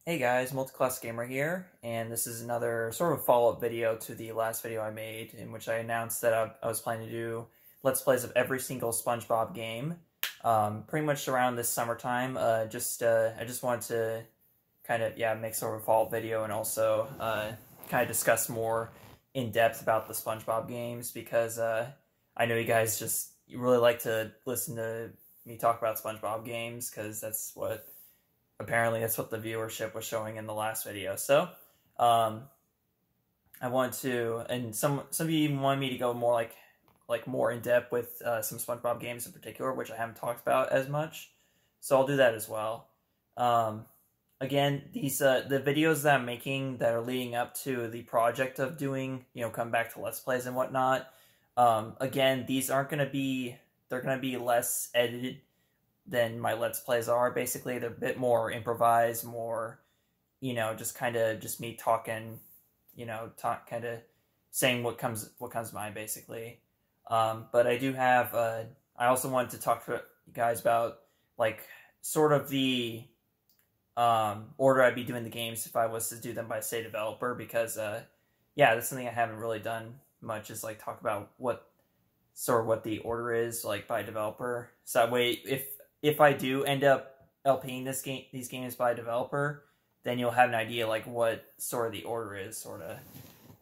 Hey guys, Multiclass Gamer here, and this is another sort of follow-up video to the last video I made in which I announced that I was planning to do Let's Plays of every single SpongeBob game, pretty much around this summertime. I just wanted to kind of, make sort of a follow-up video and also kind of discuss more in depth about the SpongeBob games because I know you guys you really like to listen to me talk about SpongeBob games because apparently that's what the viewership was showing in the last video. So, I want to, and some of you even wanted me to go more more in depth with some SpongeBob games in particular, which I haven't talked about as much. So I'll do that as well. Again, these the videos that I'm making that are leading up to the project of doing, come back to Let's Plays and whatnot. Again, these aren't going to be, they're going to be less edited than my Let's Plays are. Basically, they're a bit more improvised, more, just me talking, kind of saying what comes to mind, basically. But I do have, I also wanted to talk to you guys about, sort of the order I'd be doing the games if I was to do them by, say, developer, because, that's something I haven't really done much, is, talk about what the order is, by developer. So that way, if I do end up LPing these games by developer, then you'll have an idea what sort of the order is,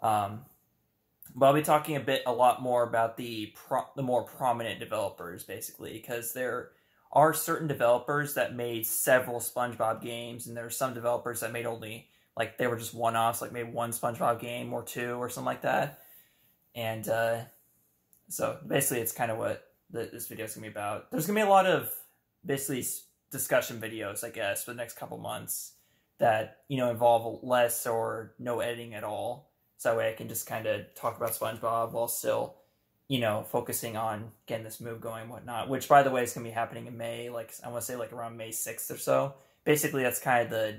but I'll be talking a lot more about the more prominent developers, basically, because there are certain developers that made several SpongeBob games, and there are some developers that made only they were just one-offs, maybe one SpongeBob game or two or something like that. And so basically, it's kind of what this video is gonna be about. There's gonna be a lot of basically discussion videos, I guess, for the next couple months that, involve less or no editing at all. So that way I can just kind of talk about SpongeBob while still, focusing on getting this move going and whatnot, which, by the way, is going to be happening in May, I want to say around May 6th or so. Basically, that's kind of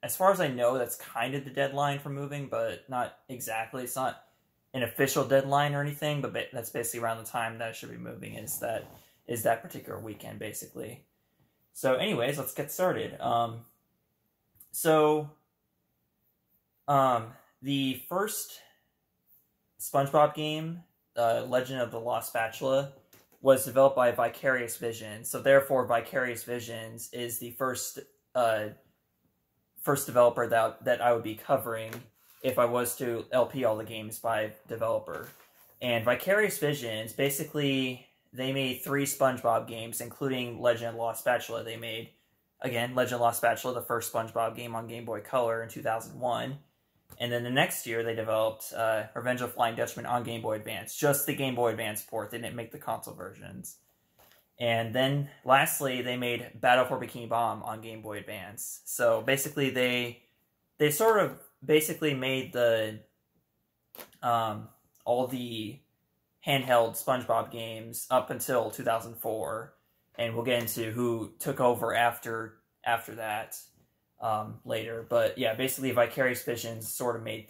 as far as I know, that's kind of the deadline for moving, but not exactly. It's not an official deadline or anything, but that's basically around the time that I should be moving, is that particular weekend, basically. So anyways, let's get started. The first SpongeBob game, Legend of the Lost Spatula, was developed by Vicarious Visions. So therefore, Vicarious Visions is the first developer that I would be covering if I was to LP all the games by developer. And Vicarious Visions, basically, they made 3 SpongeBob games, including Legend of the Lost Spatula. They made, again, Legend of the Lost Spatula, the first SpongeBob game on Game Boy Color in 2001. And then the next year, they developed Revenge of the Flying Dutchman on Game Boy Advance. Just the Game Boy Advance port. They didn't make the console versions. And then, lastly, they made Battle for Bikini Bottom on Game Boy Advance. So, basically, they sort of basically made all the handheld SpongeBob games up until 2004, and we'll get into who took over after that later. But yeah, basically Vicarious Visions sort of made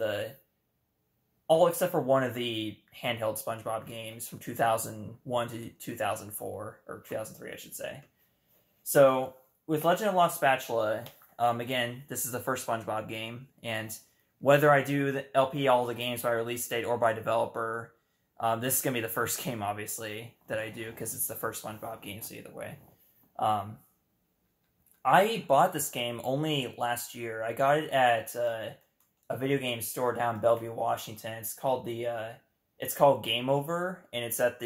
all except for one of the handheld SpongeBob games from 2001 to 2004, or 2003, I should say. So with Legend of Lost Spatula, again, this is the first SpongeBob game, and whether I do LP all the games by release date or by developer, this is going to be the first game, obviously, that I do, because it's the first SpongeBob game, so either way. I bought this game only last year. I got it at a video game store down in Bellevue, Washington. It's called Game Over, and it's at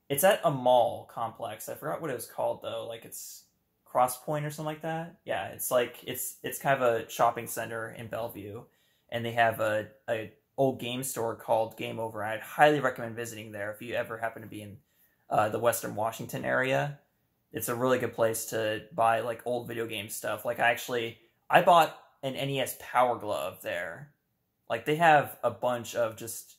it's at a mall complex. I forgot what it was called, though. It's Cross Point or something like that. Yeah, it's kind of a shopping center in Bellevue, and they have a old game store called Game Over. I'd highly recommend visiting there if you ever happen to be in the Western Washington area. It's a really good place to buy old video game stuff. I bought an NES Power Glove there. They have a bunch of just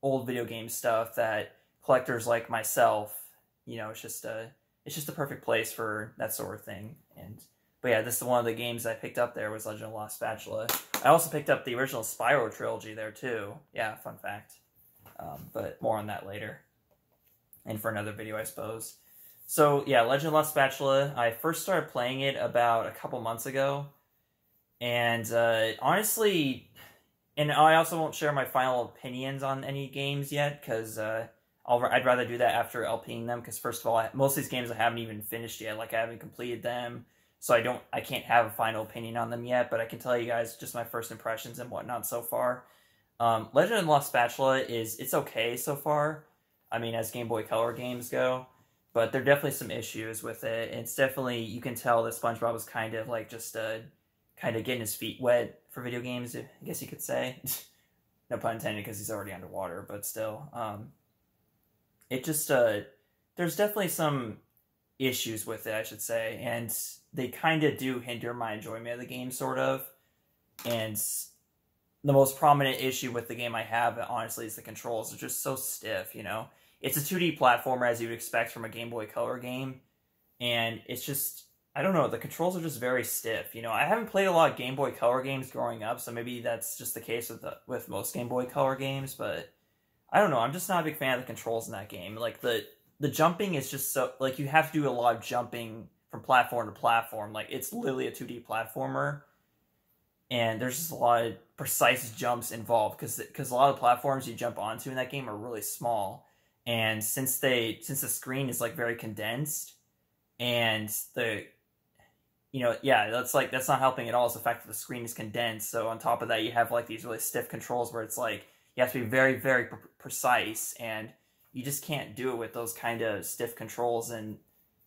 old video game stuff that collectors like myself, it's just a perfect place for that sort of thing. But yeah, this is one of the games I picked up there, was Legend of the Lost Spatula. I also picked up the original Spyro trilogy there, too. Yeah, fun fact. But more on that later. And for another video, I suppose. So yeah, Legend of Lost Spatula. I first started playing it about a couple months ago, and honestly, and I also won't share my final opinions on any games yet because I'd rather do that after LPing them. Because first of all, most of these games I haven't even finished yet. Like I haven't completed them, so I can't have a final opinion on them yet. But I can tell you guys just my first impressions and whatnot so far. Legend of Lost Spatula it's okay so far. I mean, as Game Boy Color games go, but there are definitely some issues with it. It's definitely, you can tell that SpongeBob was kind of like just kind of getting his feet wet for video games, I guess you could say. No pun intended, because he's already underwater, but still. It just, there's definitely some issues with it, I should say, and they kind of do hinder my enjoyment of the game, sort of. And the most prominent issue with the game I have, honestly, is the controls. They're just so stiff, you know? It's a 2D platformer, as you'd expect from a Game Boy Color game, and it's just, I don't know, the controls are just very stiff, you know? I haven't played a lot of Game Boy Color games growing up, so maybe that's just the case with most Game Boy Color games, but I don't know, I'm just not a big fan of the controls in that game. Like, the jumping is just so, like, you have to do a lot of jumping from platform to platform. Like, it's literally a 2D platformer, and there's just a lot of precise jumps involved, because a lot of platforms you jump onto in that game are really small. And since the screen is like very condensed, and that's not helping at all, is the fact that the screen is condensed. So on top of that, you have like these really stiff controls where it's like you have to be very, very precise, and you just can't do it with those kind of stiff controls, and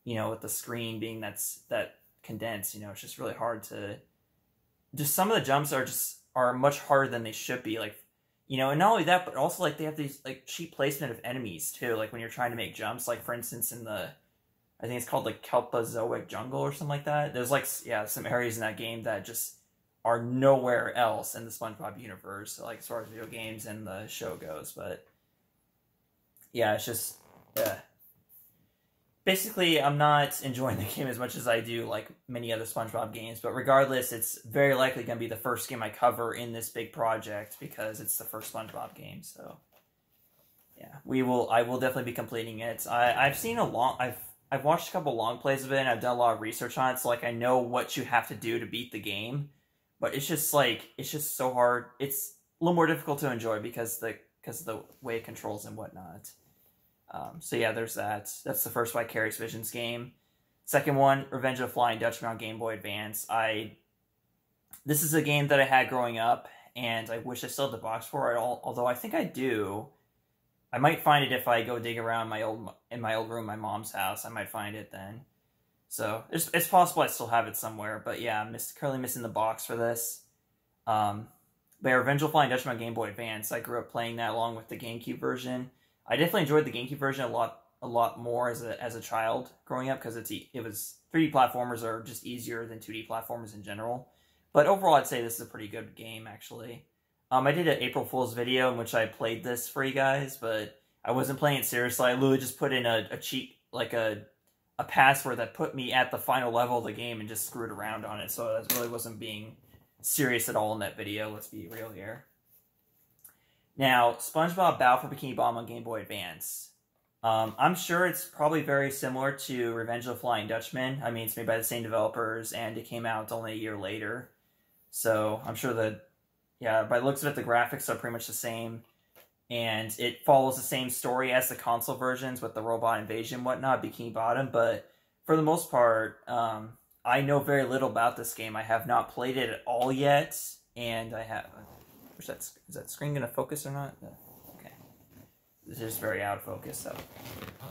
with the screen being that condensed, it's just really hard to. Just some of the jumps are much harder than they should be, like. And not only that, but also, like, they have these, like, cheap placement of enemies, too, like, when you're trying to make jumps, like, for instance, in I think it's called, like, Kelpazoic Jungle or something like that. There's, like, some areas in that game that just are nowhere else in the SpongeBob universe, like, as far as video games and the show goes, but, yeah, it's just, basically, I'm not enjoying the game as much as I do, like, many other SpongeBob games, but regardless, it's very likely going to be the first game I cover in this big project, because it's the first SpongeBob game, so, yeah, I will definitely be completing it. I've watched a couple long plays of it, and I've done a lot of research on it, so, like, I know what you have to do to beat the game, but it's just so hard. It's a little more difficult to enjoy because of the way it controls and whatnot. So yeah, there's that. That's the first Vicarious Visions game. Second one, Revenge of the Flying Dutchman on Game Boy Advance. This is a game that I had growing up, and I wish I still had the box for it, although I think I do. I might find it if I go dig around in my old room, my mom's house. I might find it then. So it's possible I still have it somewhere, but yeah, I'm currently missing the box for this. But yeah, Revenge of the Flying Dutchman on Game Boy Advance. I grew up playing that along with the GameCube version. I definitely enjoyed the GameCube version a lot more as a child growing up, because it was 3D platformers are just easier than 2D platformers in general. But overall, I'd say this is a pretty good game, actually. I did an April Fool's video in which I played this for you guys, but I wasn't playing it seriously. I literally just put in a cheat, like a password that put me at the final level of the game and just screwed around on it. So I really wasn't being serious at all in that video. Let's be real here. Now, SpongeBob Battle for Bikini Bottom on Game Boy Advance. I'm sure it's probably very similar to Revenge of the Flying Dutchman. I mean, it's made by the same developers, and it came out only a year later. So, I'm sure that, yeah, by the looks of it, the graphics are pretty much the same. And it follows the same story as the console versions with the robot invasion and whatnot, Bikini Bottom. But for the most part, I know very little about this game. I have not played it at all yet, and I have... Is that screen going to focus or not? Okay. This is very out of focus, so...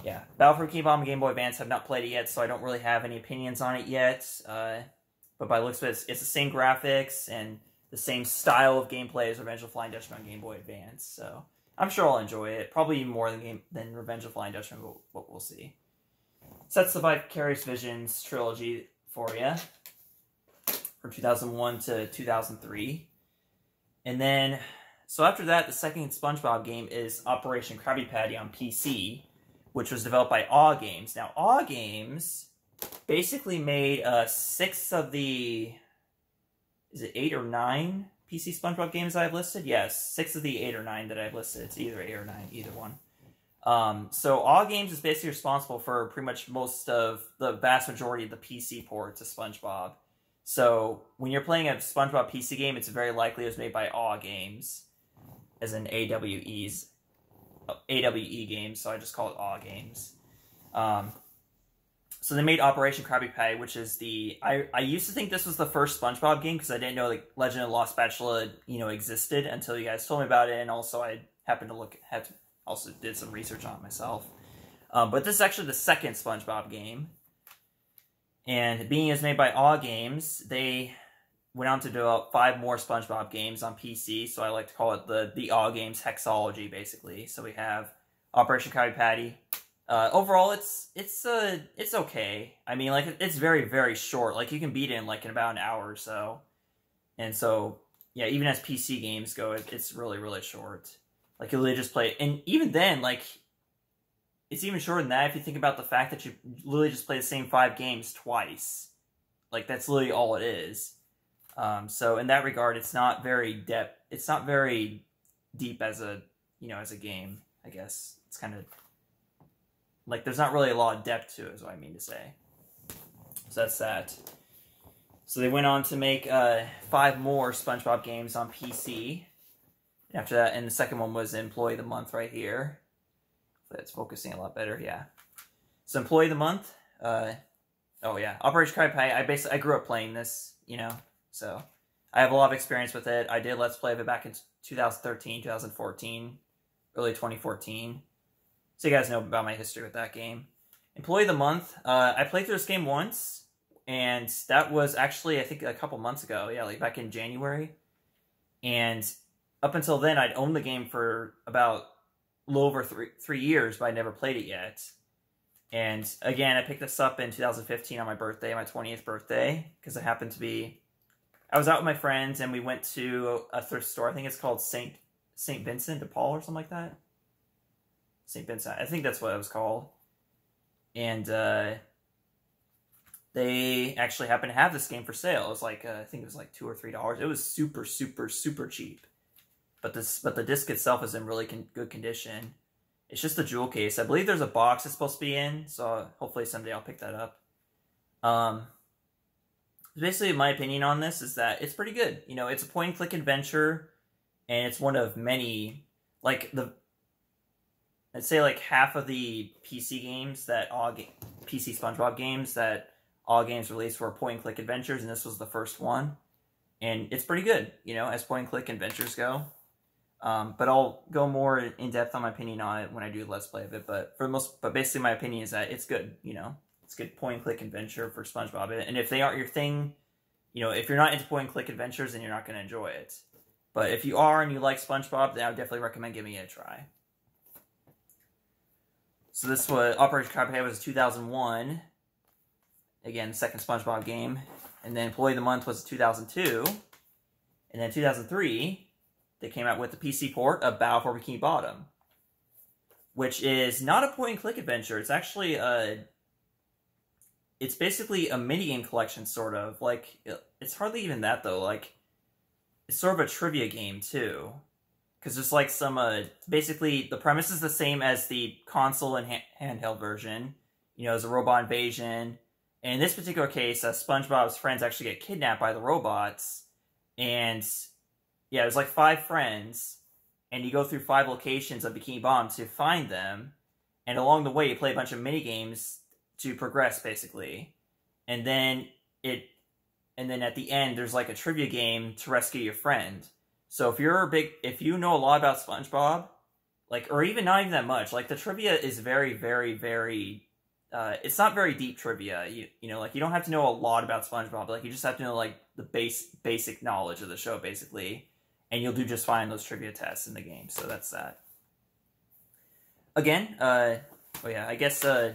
Yeah. Battle for Bikini Bottom Game Boy Advance, have not played it yet, so I don't really have any opinions on it yet. But by the looks of it, it's the same graphics and the same style of gameplay as Revenge of the Flying Dutchman on Game Boy Advance, so... I'm sure I'll enjoy it. Probably even more than Revenge of the Flying Dutchman, but we'll see. So that's the Vicarious Visions trilogy for you. From 2001 to 2003. And then, so after that, the second SpongeBob game is Operation Krabby Patty on PC, which was developed by Awe Games. Now, Awe Games basically made 6 of the, is it 8 or 9 PC SpongeBob games I've listed? Yes, 6 of the 8 or 9 that I've listed. It's either 8 or 9, either one. So Aw Games is basically responsible for pretty much most of the vast majority of the PC ports of SpongeBob. So when you're playing a SpongeBob PC game, it's very likely it was made by Aw Games, as in AWE games. So I just call it Aw Games. So they made Operation Krabby Patty, which is I used to think this was the first SpongeBob game because I didn't know like Legend of the Lost Spatula existed until you guys told me about it, and also I happened to also did some research on it myself. But this is actually the second SpongeBob game. And being as made by Aw Games, they went on to develop 5 more SpongeBob games on PC, so I like to call it the Aw Games hexology, basically. So we have Operation Krabby Patty. Overall, it's okay. I mean, like, it's very, very short. Like, you can beat it in, like, in about an hour or so. And so, yeah, even as PC games go, it's really, really short. Like, you literally just play it. And even then, like, it's even shorter than that if you think about the fact that you literally just play the same 5 games twice. Like, that's literally all it is. So in that regard, it's not very deep as a game, I guess. It's kind of like there's not really a lot of depth to it, is what I mean to say. So that's that. So they went on to make 5 more SpongeBob games on PC. After that, and the second one was Employee of the Month right here. That's focusing a lot better, yeah. So Employee of the Month, oh yeah, Operation Krabby Patty. I grew up playing this, so I have a lot of experience with it. I did Let's Play of it back in 2013, 2014, early 2014. So you guys know about my history with that game. Employee of the Month, I played through this game once, and that was actually, I think, a couple months ago. Yeah, like back in January. And up until then, I'd owned the game for about a little over three years, but I never played it yet. And again, I picked this up in 2015 on my birthday, my 20th birthday, because it happened to be... I was out with my friends, and we went to a thrift store. I think it's called St. Vincent de Paul or something like that. St. Vincent. I think that's what it was called. And they actually happened to have this game for sale. It was like, I think it was like $2 or $3. It was super, super, super cheap. But the disc itself is in really good condition. It's just a jewel case. I believe there's a box it's supposed to be in, so hopefully someday I'll pick that up. Basically, my opinion on this is that it's pretty good. It's a point-and-click adventure, and it's one of many, like, I'd say like half of the PC games PC SpongeBob games that Aw Games released were point-and-click adventures, and this was the first one. And it's pretty good, as point-and-click adventures go. But I'll go more in depth on my opinion on it when I do Let's Play of it. But basically my opinion is that it's good. It's a good point-and-click adventure for SpongeBob. And if they aren't your thing, if you're not into point-and-click adventures, then you're not going to enjoy it. But if you are and you like SpongeBob, then I would definitely recommend giving it a try. So this was Operation Krabby Patty was 2001. Again, second SpongeBob game. And then Employee of the Month was 2002. And then 2003. They came out with the PC port of Battle for Bikini Bottom, which is not a point-and-click adventure. It's actually it's basically a minigame collection, sort of. Like, it's hardly even that, though. Like, it's sort of a trivia game, too. Because there's, like, some, basically, the premise is the same as the console and handheld version. There's a robot invasion. And in this particular case, SpongeBob's friends actually get kidnapped by the robots. And... yeah, there's like 5 friends, and you go through 5 locations of Bikini Bottom to find them, and along the way you play a bunch of mini games to progress, basically, and then at the end there's like a trivia game to rescue your friend. So if you know a lot about SpongeBob, like, or even not even that much, like, the trivia is very, very, very, it's not very deep trivia. Like, you don't have to know a lot about SpongeBob, like, you just have to know like the basic knowledge of the show, basically. And you'll do just fine those trivia tests in the game. So that's that. Again, I guess I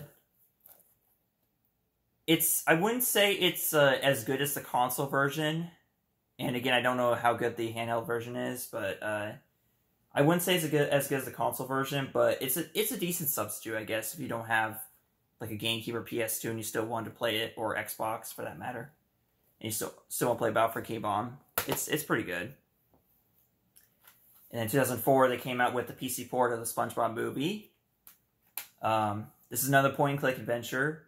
wouldn't say it's as good as the console version. And again, I don't know how good the handheld version is, but I wouldn't say it's as good as the console version. But it's a decent substitute, I guess, if you don't have like a GameCube or PS2 and you still want to play it, or Xbox for that matter, and you still want to play Battle for Bikini Bottom. It's pretty good. And in 2004, they came out with the PC port of the SpongeBob Movie. This is another point-and-click adventure,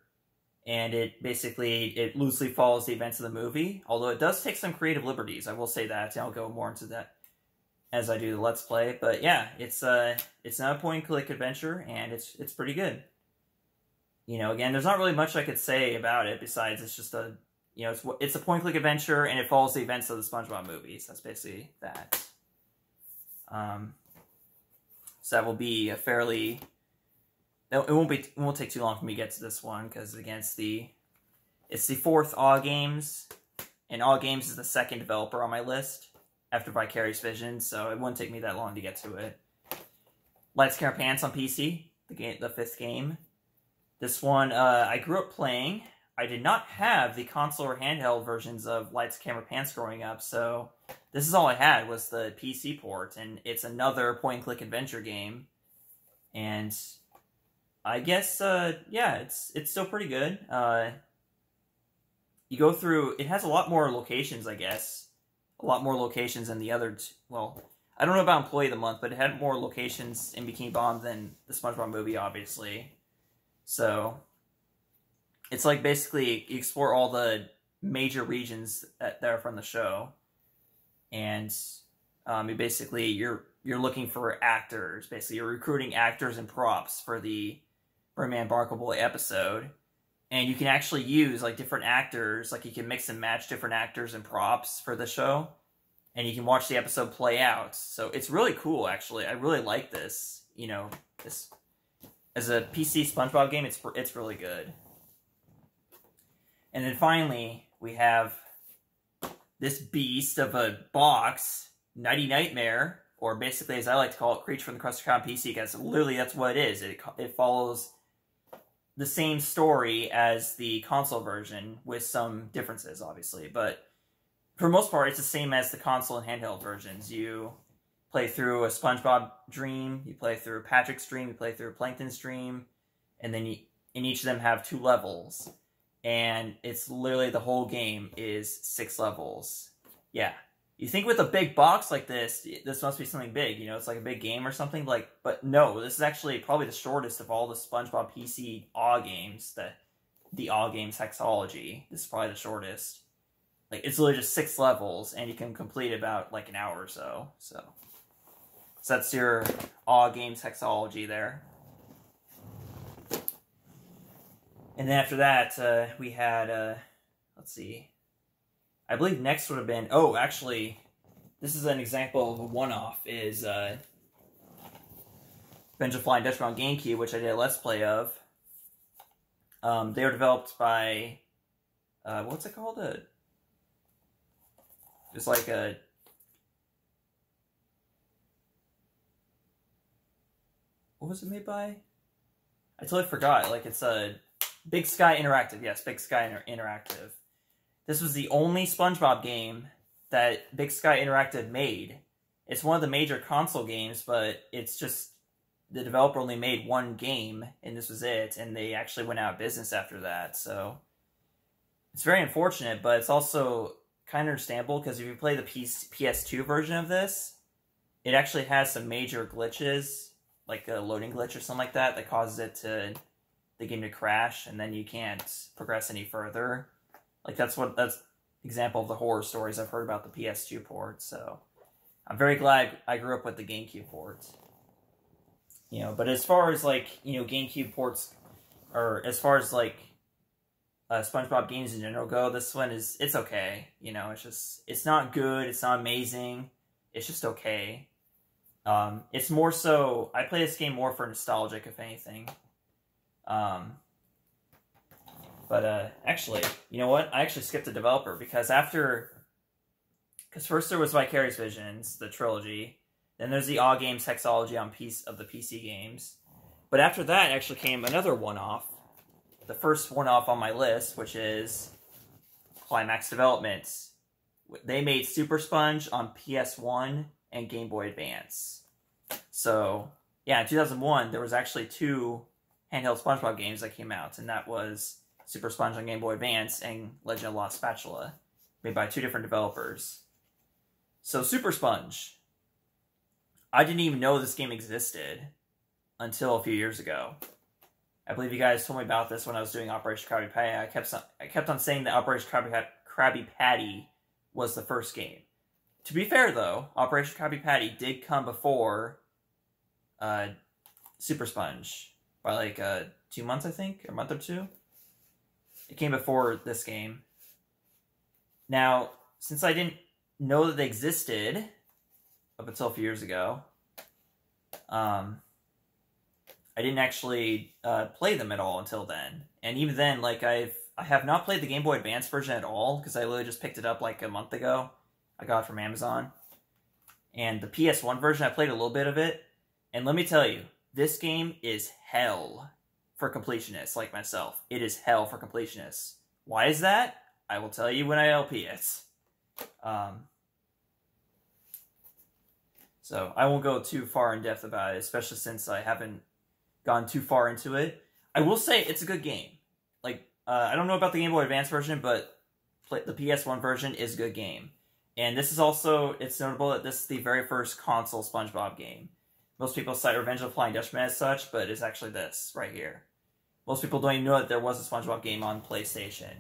and it loosely follows the events of the movie, although it does take some creative liberties. I will say that, and I'll go more into that as I do the Let's Play. But yeah, it's not a point-and-click adventure, and it's pretty good. Again, there's not really much I could say about it besides it's just it's a point-and-click adventure, and it follows the events of the SpongeBob movies. That's basically that. So that will be a fairly... It won't take too long for me to get to this one, because again, it's the fourth Aw Games, and Aw Games is the second developer on my list after Vicarious Visions, so it wouldn't take me that long to get to it. SquarePants on PC, the fifth game. This one I grew up playing. I did not have the console or handheld versions of SquarePants growing up, so this is all I had was the PC port, and it's another point-and-click adventure game, and I guess, yeah, it's still pretty good. You go through... It has a lot more locations, I guess. A lot more locations than the other... Well, I don't know about Employee of the Month, but it had more locations in Bikini Bottom than the SpongeBob movie, obviously. So, it's like basically you explore all the major regions that are from the show. And you're looking for actors. Basically, you're recruiting actors and props for the Birdman Barnacle Boy episode, and you can actually use different actors. You can mix and match different actors and props for the show, and you can watch the episode play out. So it's really cool, actually. I really like this. This as a PC SpongeBob game, it's really good. And then finally, we have this beast of a box, Nighty Nightmare, or basically, as I like to call it, Creature from the Krusty Krab PC, because literally that's what it is. It follows the same story as the console version, with some differences, obviously. But for the most part, it's the same as the console and handheld versions. You play through a SpongeBob dream, you play through Patrick's dream, you play through Plankton's dream, and then in each of them have 2 levels. And it's literally the whole game is 6 levels. Yeah. You think with a big box like this must be something big, it's like a big game or something, but no, this is actually probably the shortest of all the SpongeBob PC Aw Games, the Aw Games hexology. This is probably the shortest. It's literally just 6 levels, and you can complete about, an hour or so. So that's your Aw Games hexology there. And then after that, we had, let's see, I believe next would have been... Oh, actually, this is an example of a one-off, is Benja Flying Dutchman on GameCube, which I did a Let's Play of. They were developed by... what's it called? It's like a... What was it made by? I totally forgot. It's a... Big Sky Interactive. Yes, Big Sky Interactive. This was the only SpongeBob game that Big Sky Interactive made. It's one of the major console games, but it's just the developer only made one game, and this was it, and they actually went out of business after that, so it's very unfortunate, but it's also kind of understandable, because if you play the PS2 version of this, it actually has some major glitches, like a loading glitch or something like that, that causes the game to crash, and then you can't progress any further. That's example of the horror stories I've heard about the PS2 port, so I'm very glad I grew up with the GameCube ports. But as far as, GameCube ports, or as far as, SpongeBob games in general go, this one it's okay. It's not good, it's not amazing, it's just okay. It's more so, I play this game more for nostalgic, if anything. But actually, you know what? I actually skipped the developer, because first there was Vicarious Visions, the trilogy, then there's the Aw Games hexology on of the PC games, but after that actually came another one-off, the first one-off on my list, which is Climax Developments. They made Super Sponge on PS1 and Game Boy Advance. So, yeah, in 2001, there was actually 2 handheld SpongeBob games that came out, and that was Super Sponge on Game Boy Advance and Legend of Lost Spatula, made by 2 different developers. So, Super Sponge. I didn't even know this game existed until a few years ago. I believe you guys told me about this when I was doing Operation Krabby Patty. I kept on saying that Operation Krabby Patty was the first game. To be fair, though, Operation Krabby Patty did come before Super Sponge by like 2 months, I think, or a month or two. It came before this game. Now, since I didn't know that they existed up until a few years ago, I didn't actually play them at all until then. And even then, like I have not played the Game Boy Advance version at all because I literally just picked it up like a month ago. I got it from Amazon. And the PS1 version, I played a little bit of it. And let me tell you, this game is hell for completionists like myself. It is hell for completionists. Why is that? I will tell you when I LP it. So I won't go too far in depth about it, especially since I haven't gone too far into it. I will say it's a good game. Like, I don't know about the Game Boy Advance version, but the PS1 version is a good game. And this is also, it's notable that this is the very first console SpongeBob game. Most people cite Revenge of the Flying Dutchman as such, but it's actually this right here. Most people don't even know that there was a SpongeBob game on PlayStation.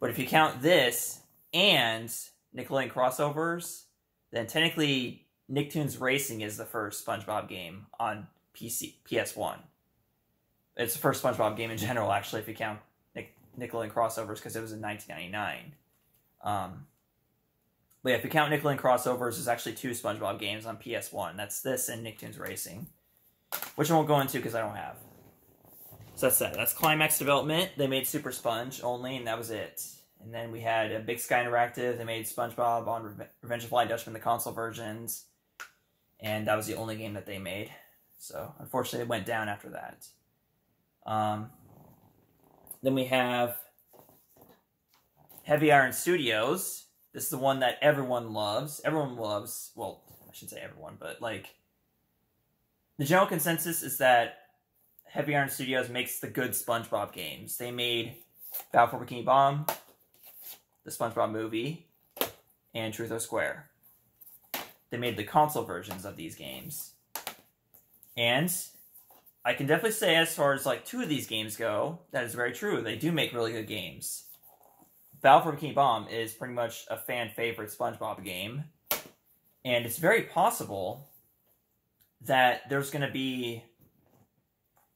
But if you count this and Nickelodeon crossovers, then technically Nicktoons Racing is the first SpongeBob game on PS1. It's the first SpongeBob game in general, actually, if you count Nickelodeon crossovers, because it was in 1999. But yeah, if you count Nickelodeon crossovers, there's actually 2 SpongeBob games on PS1. That's this and Nicktoons Racing, which I won't go into because I don't have. So that's that. That's Climax Development. They made Super Sponge only, and that was it. And then we had Big Sky Interactive. They made SpongeBob on Revenge of the Flying Dutchman, the console versions. And that was the only game that they made. So, unfortunately, it went down after that. Then we have Heavy Iron Studios. This is the one that everyone loves. Everyone loves, well, I shouldn't say everyone, but like, the general consensus is that Heavy Iron Studios makes the good SpongeBob games. They made Battle for Bikini Bottom, the SpongeBob Movie, and Truth or Square. They made the console versions of these games. And I can definitely say, as far as like 2 of these games go, that is very true. They do make really good games. Battle for Bikini Bottom is pretty much a fan favorite SpongeBob game. And it's very possible that there's going to be...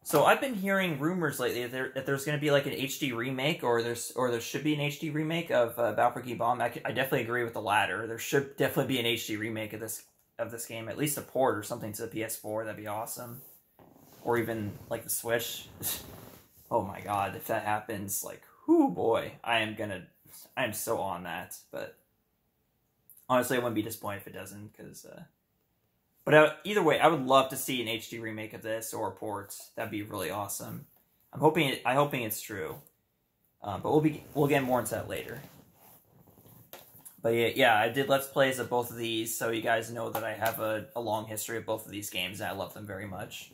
So I've been hearing rumors lately that there's going to be like an HD remake, or there should be an HD remake of Battle for Bikini Bottom. I definitely agree with the latter. There should definitely be an HD remake of this game, at least a port or something to the PS4. That'd be awesome. Or even like the Switch. Oh my god, if that happens, like, whoo boy, I am so on that. But honestly, I wouldn't be disappointed if it doesn't, because but either way, I would love to see an HD remake of this or a port. That'd be really awesome. I'm hoping it's true. But we'll get more into that later. But yeah, I did Let's Plays of both of these, so you guys know that I have a long history of both of these games, and I love them very much.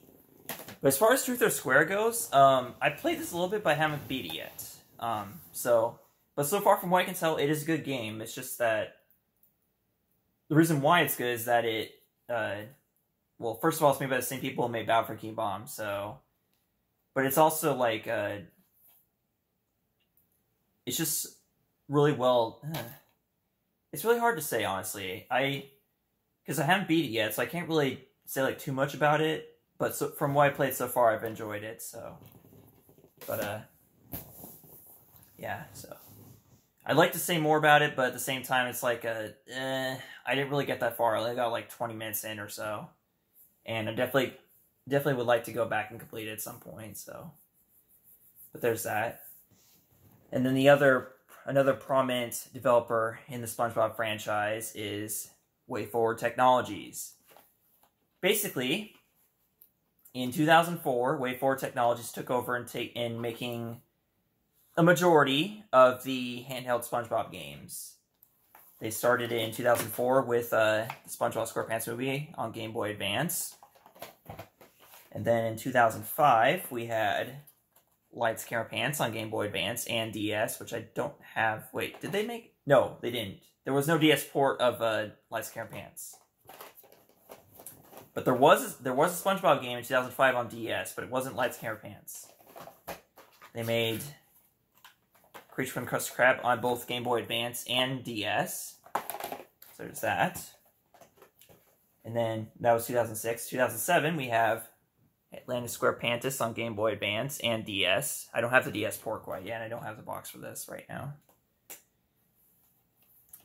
But as far as Truth or Square goes, I played this a little bit, but I haven't beat it yet. But so far from what I can tell, it is a good game. It's just that the reason why it's good is that it, well, first of all, it's made by the same people who made Battle for Bikini Bottom, so, but it's also like, it's just really well, it's really hard to say, honestly. Because I haven't beat it yet, so I can't really say like too much about it. But so, from what I played so far, I've enjoyed it, so. But, yeah, so. I'd like to say more about it, but at the same time, it's like, I didn't really get that far. I only got like 20 minutes in or so. And I definitely would like to go back and complete it at some point, so. But there's that. And then another prominent developer in the SpongeBob franchise is WayForward Technologies. Basically, in 2004, WayForward Technologies took over in making a majority of the handheld SpongeBob games. They started in 2004 with the SpongeBob SquarePants movie on Game Boy Advance. And then in 2005, we had Lights, Camera, Pants on Game Boy Advance and DS, which I don't have. Wait, did they make? No, they didn't. There was no DS port of Lights, Camera, Pants. But there was a SpongeBob game in 2005 on DS, but it wasn't Lights, Camera, Pants. They made Creature from the Krusty Krab on both Game Boy Advance and DS. So there's that. And then that was 2006. 2007, we have Atlantis SquarePants on Game Boy Advance and DS. I don't have the DS port quite yet. I don't have the box for this right now.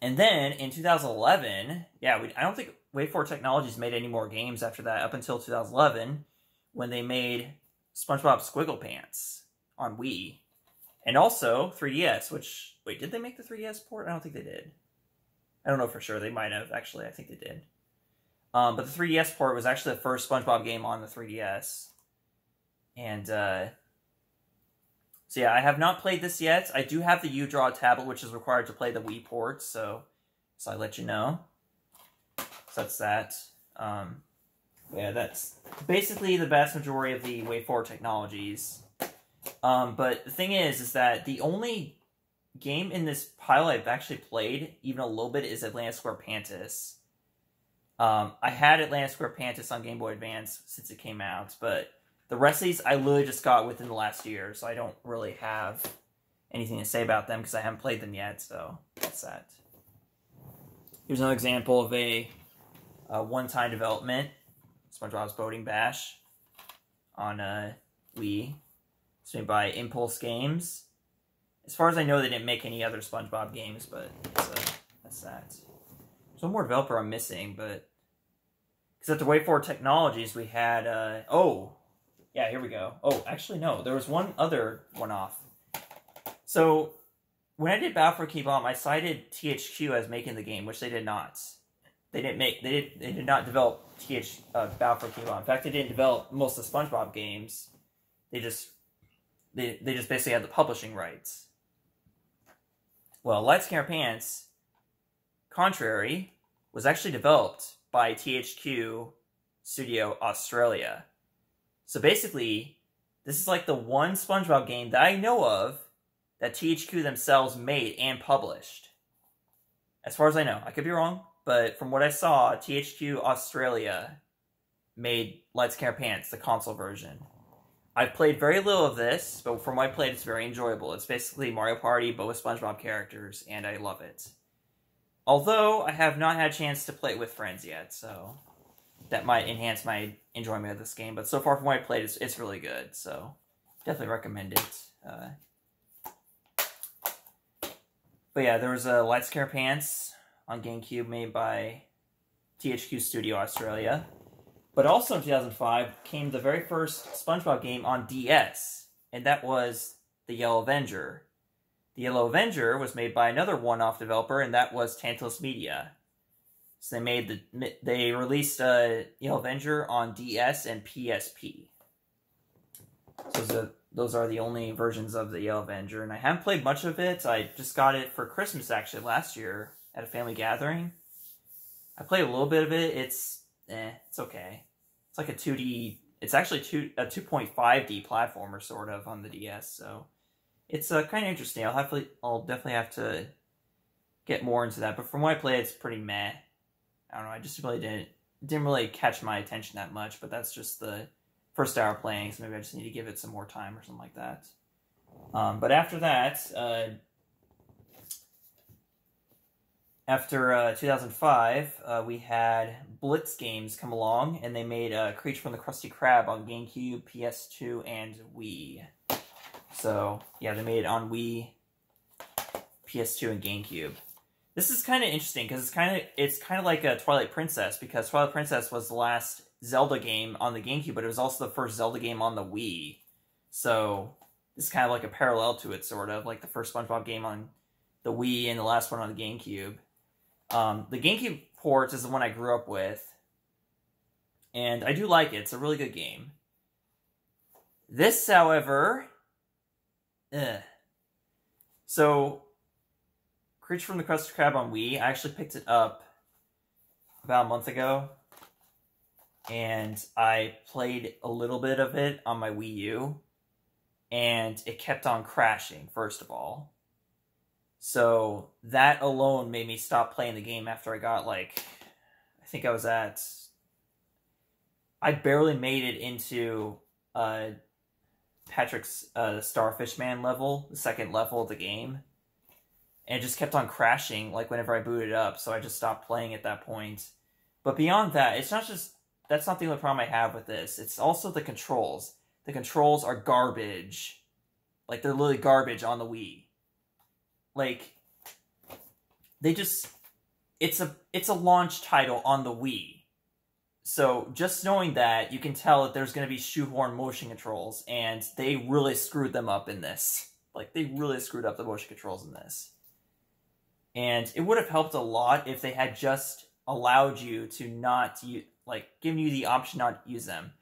And then in 2011, yeah, I don't think WayForward Technologies made any more games after that up until 2011 when they made SpongeBob SquarePants on Wii. And also 3DS, which... Wait, did they make the 3DS port? I don't think they did. I don't know for sure. They might have, actually. I think they did. But the 3DS port was actually the first SpongeBob game on the 3DS. And, so yeah, I have not played this yet. I do have the U-Draw tablet, which is required to play the Wii port, so I let you know. So that's that. Yeah, that's basically the vast majority of the WayForward Technologies. But the thing is that the only game in this pile I've actually played, even a little bit, is Atlantis SquarePants. I had Atlantis SquarePants on Game Boy Advance since it came out, but the rest of these I literally just got within the last year, so I don't really have anything to say about them because I haven't played them yet, so that's that. Here's another example of a one-time development, SpongeBob's Boating Bash on Wii. It's made by Impulse Games. As far as I know, they didn't make any other SpongeBob games, but that's that. There's one more developer I'm missing, but... Because at the WayForward Technologies, we had... oh! Yeah, here we go. Oh, actually, no. There was one other one-off. So, when I did Battle for Bikini Bottom, I cited THQ as making the game, which they did not. They did not develop Battle for Bikini Bottom. In fact, they didn't develop most of the SpongeBob games. They just basically had the publishing rights. Well, Lights, Camera, Pants, contrary, was actually developed by THQ Studio Australia. So basically, this is like the one SpongeBob game that I know of that THQ themselves made and published. As far as I know. I could be wrong, but from what I saw, THQ Australia made Lights, Camera, Pants, the console version. I've played very little of this, but from what I played, it's very enjoyable. It's basically Mario Party, but with SpongeBob characters, and I love it. Although, I have not had a chance to play it with friends yet, so that might enhance my enjoyment of this game. But so far from what I played, it's really good, so definitely recommend it. But yeah, there was a Lights, Camera, Pants on GameCube made by THQ Studio Australia. But also in 2005 came the very first SpongeBob game on DS, and that was The Yellow Avenger. The Yellow Avenger was made by another one-off developer, and that was Tantalus Media. So they released Yellow Avenger on DS and PSP. So those are the only versions of the Yellow Avenger, and I haven't played much of it. I just got it for Christmas actually last year at a family gathering. I played a little bit of it. It's okay. It's like a 2D... It's actually a 2.5D platformer, sort of, on the DS, so... It's kind of interesting. I'll definitely have to get more into that, but from what I played, it's pretty meh. I don't know, I just really didn't really catch my attention that much, but that's just the first hour playing, so maybe I just need to give it some more time or something like that. But after that, after 2005, we had Blitz Games come along, and they made Creature from the Krusty Krab on GameCube, PS2, and Wii. So, yeah, they made it on Wii, PS2, and GameCube. This is kind of interesting, because it's kind of like a Twilight Princess, because Twilight Princess was the last Zelda game on the GameCube, but it was also the first Zelda game on the Wii. So, this is kind of like a parallel to it, sort of, like the first SpongeBob game on the Wii and the last one on the GameCube. The GameCube port is the one I grew up with, and I do like it. It's a really good game. This, however... So, Creature from the Krusty Krab on Wii, I actually picked it up about a month ago, and I played a little bit of it on my Wii U, and it kept on crashing, first of all. So, that alone made me stop playing the game after I got, like, I think I was at... I barely made it into, Patrick's Starfish Man level, the second level of the game. And it just kept on crashing, like, whenever I booted up, so I just stopped playing at that point. But beyond that, it's not just... That's not the only problem I have with this. It's also the controls. The controls are garbage. Like, they're literally garbage on the Wii. Like, they just... It's a launch title on the Wii. So, just knowing that, you can tell that there's going to be shoehorn motion controls, and they really screwed them up in this. Like, they really screwed up the motion controls in this. And it would have helped a lot if they had just allowed you to not use, like, giving you the option not to use them.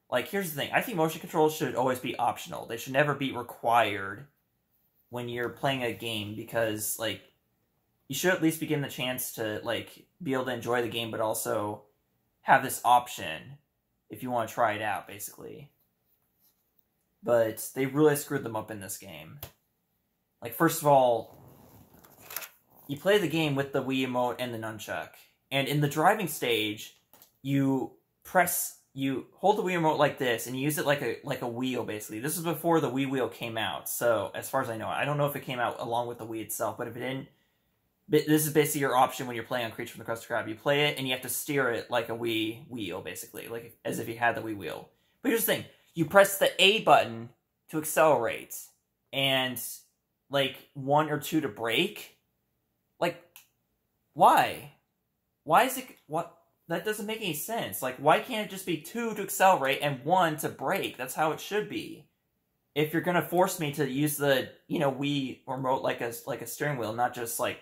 Like, here's the thing. I think motion controls should always be optional. They should never be required when you're playing a game because, like, you should at least be given the chance to, like, be able to enjoy the game, but also have this option if you want to try it out, basically. But they really screwed them up in this game. Like, first of all, you play the game with the Wii emote and the nunchuck. And in the driving stage, you hold the Wii remote like this, and you use it like a wheel, basically. This was before the Wii wheel came out, so as far as I know, I don't know if it came out along with the Wii itself, but if it didn't, this is basically your option when you're playing on Creature from the Krusty Krab. You play it, and you have to steer it like a Wii wheel, basically, like as if you had the Wii wheel. But here's the thing. You press the A button to accelerate, and, like, 1 or 2 to brake. Like, why? Why is it... What? That doesn't make any sense. Like, why can't it just be 2 to accelerate and 1 to brake? That's how it should be. If you're gonna force me to use the, you know, Wii remote like a steering wheel, not just, like,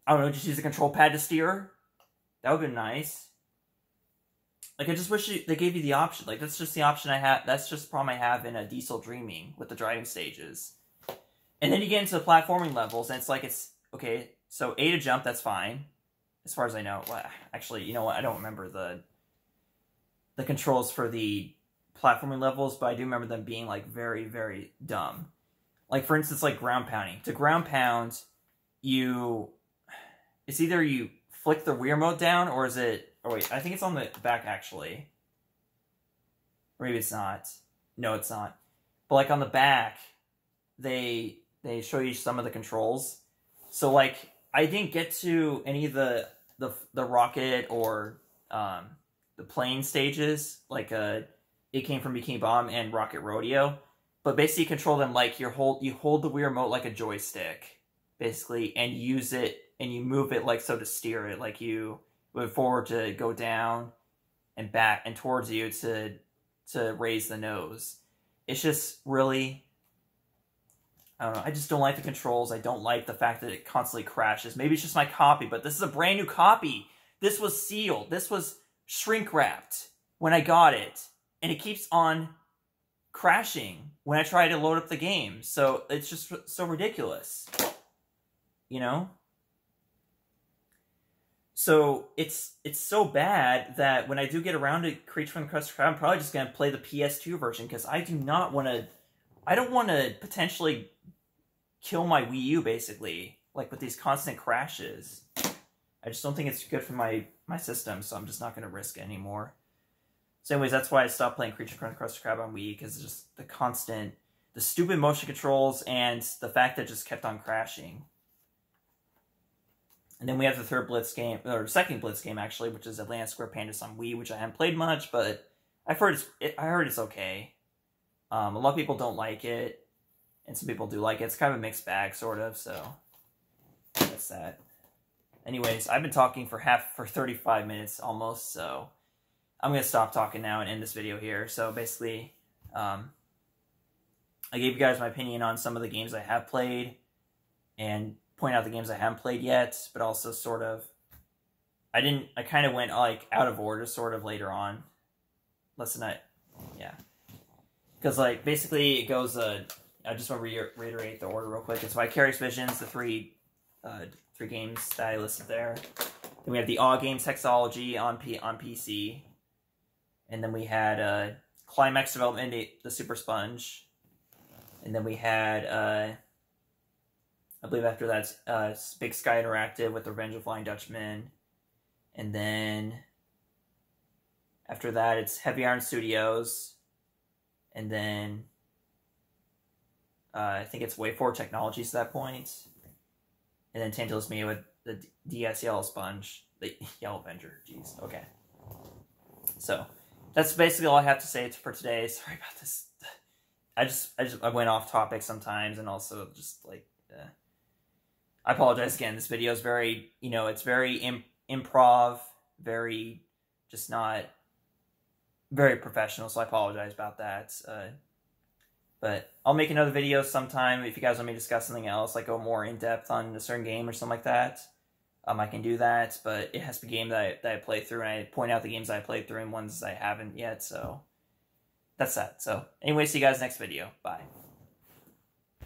I don't know, just use a control pad to steer? That would've been nice. Like, I just wish they gave you the option. Like, that's just the option I have. That's just the problem I have in a Diesel Dreaming with the driving stages. And then you get into the platforming levels, and it's like, okay, so A to jump, that's fine. As far as I know. Well, actually, you know what? I don't remember the controls for the platforming levels, but I do remember them being, like, very, very dumb. Like, for instance, like, ground pounding. To ground pound, it's either you flick the Wii remote down, or is it... Oh, wait, I think it's on the back, actually. Or maybe it's not. No, it's not. But, like, on the back, they show you some of the controls. So, like, I didn't get to any of the rocket or the plane stages. Like, it came from Bikini Bottom and Rocket Rodeo. But basically, you control them like you hold the Wii remote like a joystick, basically, and use it, and you move it like so to steer it. Like, you move forward to go down, and back, and towards you to raise the nose. It's just really... I don't know, I just don't like the controls. I don't like the fact that it constantly crashes. Maybe it's just my copy, but this is a brand new copy. This was sealed. This was shrink-wrapped when I got it. And it keeps on crashing when I try to load up the game. So it's just so ridiculous. You know? So it's so bad that when I do get around to Creature from the Krusty Krab, I'm probably just going to play the PS2 version, because I do not want to... I don't want to potentially kill my Wii U, basically, like with these constant crashes. I just don't think it's good for my system, so I'm just not going to risk it anymore. So anyways, that's why I stopped playing Creature from the Krusty Krab on Wii, because just the stupid motion controls, and the fact that it just kept on crashing. And then we have the third Blitz game, or second Blitz game, actually, which is Unedited SquarePants on Wii, which I haven't played much, but I heard it's okay. A lot of people don't like it, and some people do like it. It's kind of a mixed bag, sort of, so that's that. Anyways, I've been talking for 35 minutes almost, so I'm going to stop talking now and end this video here. So basically, I gave you guys my opinion on some of the games I have played, and point out the games I haven't played yet, but also sort of, I kind of went, like, out of order, sort of, later on. Yeah. Because, like, basically it goes, I just want to reiterate the order real quick. It's Vicarious Visions, the three games that I listed there. Then we have the Awe Games Hexology on PC. And then we had Climax Development, the Super Sponge. And then we had, I believe after that's Big Sky Interactive with the Revenge of Flying Dutchman. And then after that it's Heavy Iron Studios. And then I think it's Way Forward Technologies at that point. And then Tantalus Me with the DS Yellow Sponge. The Yellow Avenger. Jeez. Okay. So, that's basically all I have to say for today. Sorry about this. I went off topic sometimes, and also just, like, I apologize again. This video is very, it's very improv, very, just not very professional, so I apologize about that. But I'll make another video sometime if you guys want me to discuss something else, like go more in-depth on a certain game or something like that. I can do that, but it has to be a game that I play through, and I point out the games I played through and ones I haven't yet, so that's that. So, anyway, see you guys next video. Bye.